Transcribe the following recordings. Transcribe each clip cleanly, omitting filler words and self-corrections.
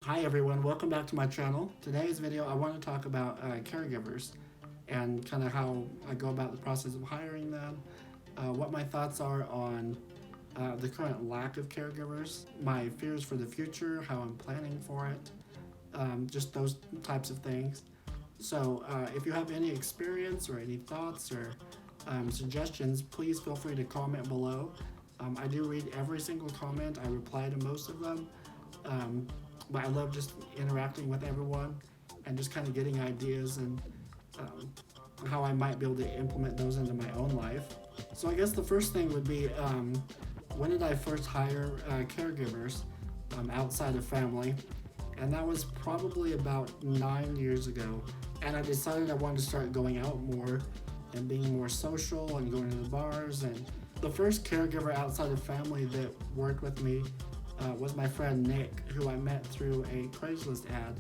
Hi everyone, welcome back to my channel. Today's video I want to talk about caregivers and kind of how I go about the process of hiring them, what my thoughts are on the current lack of caregivers, my fears for the future, how I'm planning for it, just those types of things. So if you have any experience or any thoughts or suggestions, please feel free to comment below. I do read every single comment, I reply to most of them. But I love just interacting with everyone and just kind of getting ideas and how I might be able to implement those into my own life. So I guess the first thing would be when did I first hire caregivers outside of family? And that was probably about 9 years ago. And I decided I wanted to start going out more and being more social and going to the bars. And the first caregiver outside of family that worked with me was my friend Nick, who I met through a Craigslist ad.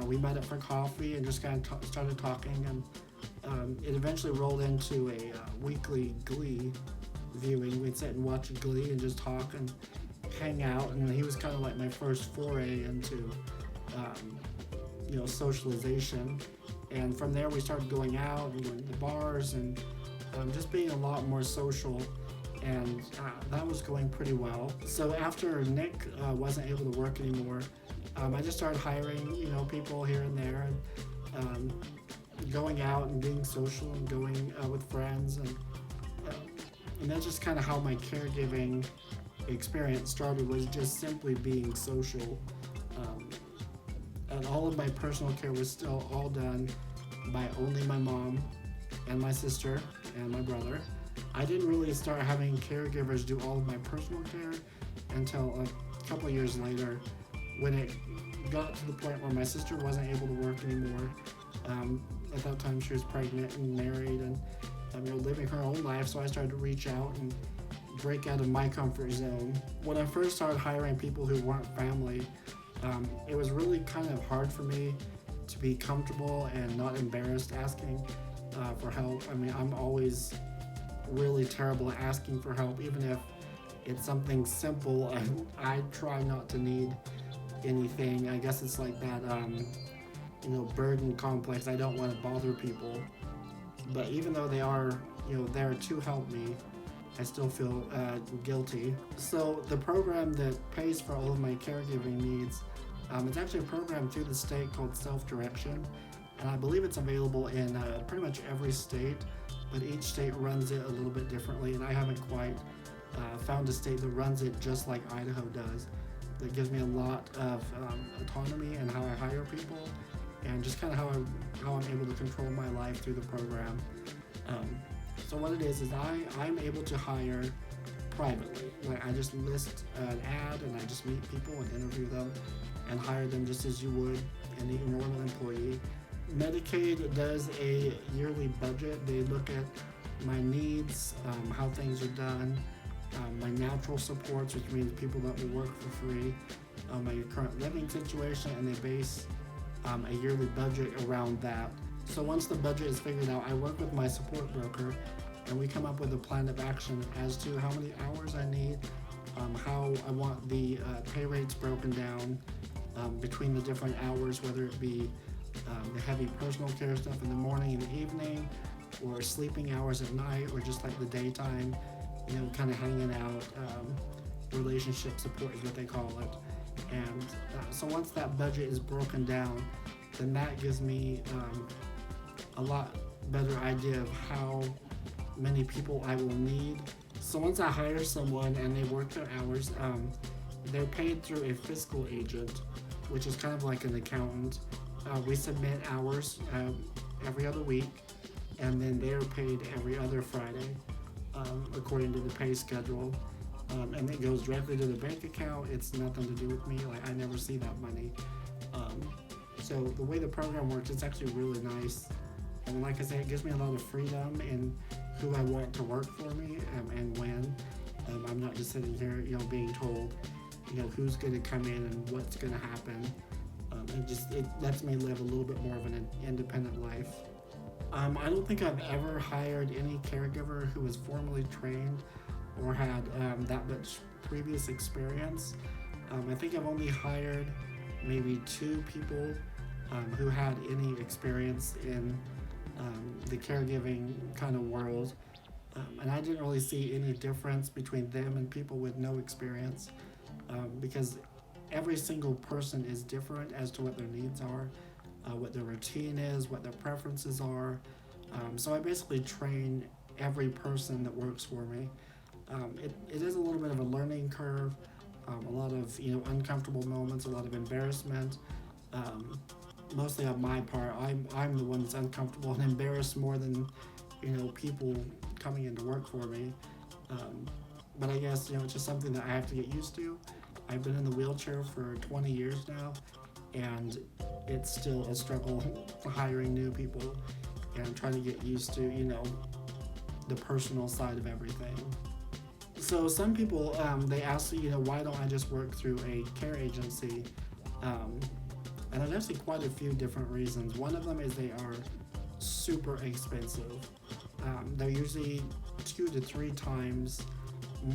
We met up for coffee and just kind of started talking, and it eventually rolled into a weekly Glee viewing. We'd sit and watch Glee and just talk and hang out, and he was kind of like my first foray into socialization. And from there we started going out and going to the bars and just being a lot more social, and that was going pretty well. So after Nick wasn't able to work anymore, I just started hiring people here and there, and going out and being social and going with friends, and that's just kind of how my caregiving experience started, was just simply being social. And all of my personal care was still all done by only my mom and my sister and my brother. I didn't really start having caregivers do all of my personal care until a couple of years later, when it got to the point where my sister wasn't able to work anymore. At that time she was pregnant and married and living her own life, so I started to reach out and break out of my comfort zone. When I first started hiring people who weren't family, it was really kind of hard for me to be comfortable and not embarrassed asking for help. I'm always really terrible at asking for help, even if it's something simple. I try not to need anything. I guess it's like that burden complex. I don't want to bother people, but even though they are there to help me, I still feel guilty. So the program that pays for all of my caregiving needs, it's actually a program through the state called Self-Direction, and I believe it's available in pretty much every state, but each state runs it a little bit differently, and I haven't quite found a state that runs it just like Idaho does. That gives me a lot of autonomy in how I hire people, and just kind of how I'm able to control my life through the program. So what it is I'm able to hire privately. Like, I just list an ad and I just meet people and interview them and hire them just as you would any normal employee. Medicaid does a yearly budget. They look at my needs, how things are done, my natural supports, which means people that will work for free, my current living situation, and they base a yearly budget around that. So once the budget is figured out, I work with my support broker, and we come up with a plan of action as to how many hours I need, how I want the pay rates broken down between the different hours, whether it be the heavy personal care stuff in the morning and the evening, or sleeping hours at night, or just like the daytime, kind of hanging out. Relationship support is what they call it. And so once that budget is broken down, then that gives me a lot better idea of how many people I will need. So once I hire someone and they work their hours, they're paid through a fiscal agent, which is kind of like an accountant. We submit hours every other week, and then they're paid every other Friday according to the pay schedule, and it goes directly to the bank account. It's nothing to do with me. Like, I never see that money. So the way the program works, it's actually really nice, and like I say, it gives me a lot of freedom in who I want to work for me and when. I'm not just sitting here being told who's going to come in and what's going to happen. It lets me live a little bit more of an independent life. I don't think I've ever hired any caregiver who was formally trained or had that much previous experience. I think I've only hired maybe 2 people who had any experience in the caregiving kind of world. And I didn't really see any difference between them and people with no experience, because every single person is different as to what their needs are, what their routine is, what their preferences are. So I basically train every person that works for me. It is a little bit of a learning curve, a lot of uncomfortable moments, a lot of embarrassment. Mostly on my part, I'm the one that's uncomfortable and embarrassed more than people coming into work for me. But I guess it's just something that I have to get used to. I've been in the wheelchair for 20 years now, and it's still a struggle hiring new people and trying to get used to the personal side of everything. So some people they ask why don't I just work through a care agency? And there's actually quite a few different reasons. One of them is they are super expensive. They're usually 2 to 3 times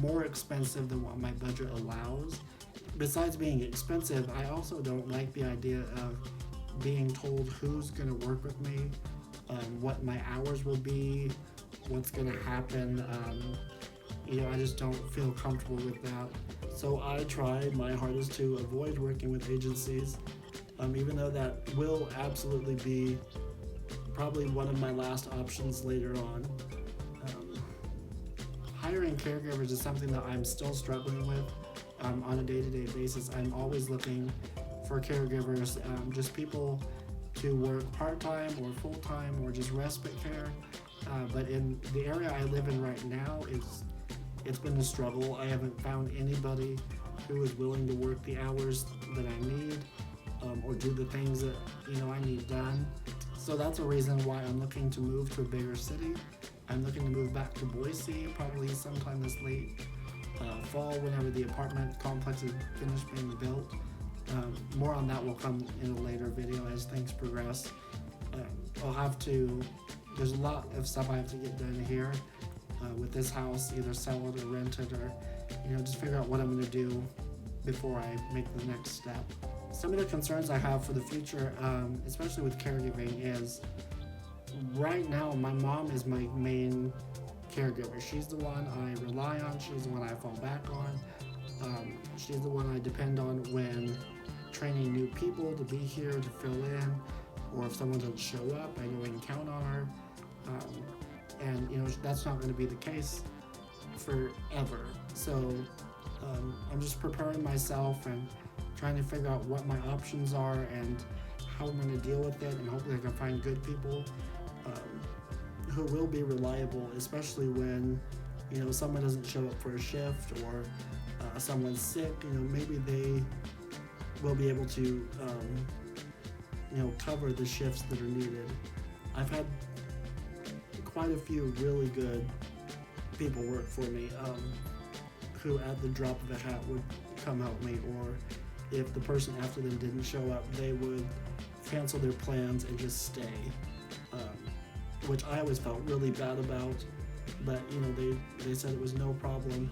more expensive than what my budget allows. Besides being expensive, I also don't like the idea of being told who's going to work with me, what my hours will be, what's going to happen. I just don't feel comfortable with that. So I try my hardest to avoid working with agencies, even though that will absolutely be probably one of my last options later on. Hiring caregivers is something that I'm still struggling with on a day-to-day basis. I'm always looking for caregivers, just people to work part-time or full-time or just respite care. But in the area I live in right now, it's been a struggle. I haven't found anybody who is willing to work the hours that I need, or do the things that I need done. So that's a reason why I'm looking to move to a bigger city. I'm looking to move back to Boise, probably sometime this late fall, whenever the apartment complex is finished being built. More on that will come in a later video as things progress. There's a lot of stuff I have to get done here with this house, either sell it or rent it, or just figure out what I'm going to do before I make the next step. Some of the concerns I have for the future, especially with caregiving, is right now my mom is my main caregiver. She's the one I rely on. She's the one I fall back on. She's the one I depend on when training new people to be here to fill in, or if someone doesn't show up, I know I can count on her. And that's not going to be the case forever. So I'm just preparing myself and trying to figure out what my options are and how I'm going to deal with it, and hopefully I can find good people who will be reliable, especially when someone doesn't show up for a shift, or someone's sick. Maybe they will be able to cover the shifts that are needed. I've had quite a few really good people work for me, who at the drop of a hat would come help me, or if the person after them didn't show up, they would cancel their plans and just stay, which I always felt really bad about, but they said it was no problem.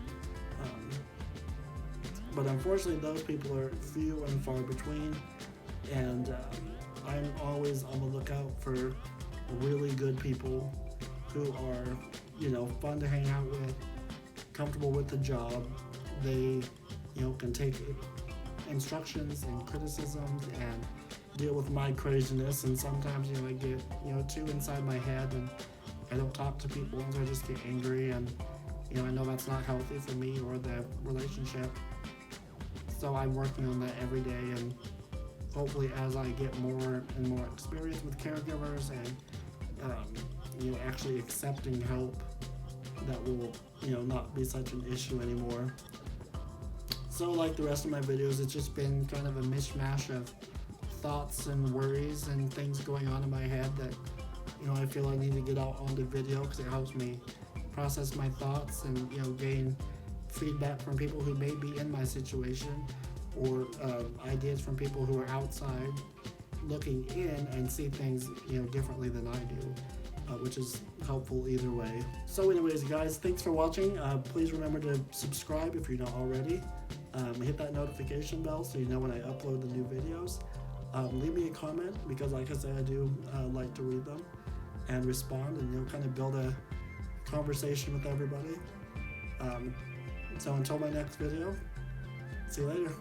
But unfortunately those people are few and far between, and I'm always on the lookout for really good people who are fun to hang out with, comfortable with the job. They can take instructions and criticisms and deal with my craziness, and sometimes I get too inside my head and I don't talk to people, and I just get angry, and I know that's not healthy for me or the relationship. So I'm working on that every day, and hopefully as I get more and more experience with caregivers and actually accepting help, that will not be such an issue anymore. So like the rest of my videos, it's just been kind of a mishmash of thoughts and worries and things going on in my head that I feel I need to get out onto video, because it helps me process my thoughts and gain feedback from people who may be in my situation, or ideas from people who are outside looking in and see things differently than I do, which is helpful either way. So anyways guys, thanks for watching. Please remember to subscribe if you're not already, Hit that notification bell so you know when I upload the new videos. Leave me a comment because, like I said, I do like to read them and respond, and kind of build a conversation with everybody. So until my next video, see you later.